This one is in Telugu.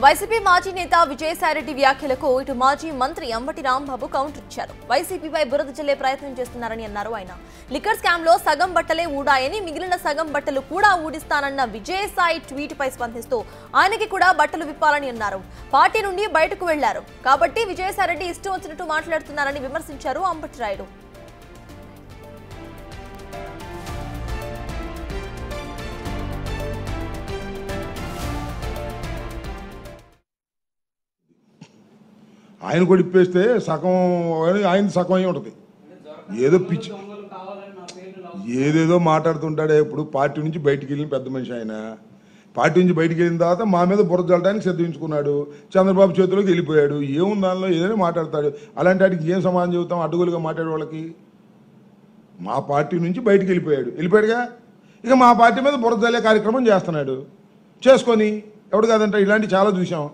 వైసీపీ మాజీ నేత విజయసాయిరెడ్డి వ్యాఖ్యలకు ఇటు మాజీ మంత్రి అంబటి రాంబాబు కౌంటర్ ఇచ్చారు. వైసీపీపై బురద జల్లే ప్రయత్నం చేస్తున్నారని అన్నారు ఆయన. లిక్కర్ స్కామ్ లో సగం బట్టలే ఊడాయని, మిగిలిన సగం బట్టలు కూడా ఊడిస్తానన్న విజయసాయి ట్వీట్ పై స్పందిస్తూ ఆయనకి కూడా బట్టలు విప్పాలని అన్నారు. పార్టీ నుండి బయటకు వెళ్లారు కాబట్టి విజయసాయిరెడ్డి ఇష్టం వచ్చినట్టు మాట్లాడుతున్నారని విమర్శించారు అంబటి రాయుడు. ఆయన కూడా ఇప్పేస్తే సగం ఆయన సగం అయి ఉంటుంది. ఏదో పిచ్చి ఏదేదో మాట్లాడుతుంటాడే. ఇప్పుడు పార్టీ నుంచి బయటికి వెళ్ళిన పెద్ద మనిషి ఆయన. పార్టీ నుంచి బయటికి వెళ్ళిన తర్వాత మా మీద బురద జల్లడానికి సిద్ధించుకున్నాడు. చంద్రబాబు చేతిలోకి వెళ్ళిపోయాడు. ఏముంది దానిలో? ఏదైనా మాట్లాడతాడు. అలాంటి వాటికి ఏం సమాధానం చెబుతాం? అడ్డగోలుగా మాట్లాడే వాళ్ళకి. మా పార్టీ నుంచి బయటికి వెళ్ళిపోయాడుగా. ఇక మా పార్టీ మీద బురద జల్లే కార్యక్రమం చేస్తున్నాడు. చేసుకొని ఎవడు కాదంట. ఇలాంటివి చాలా చూసాం.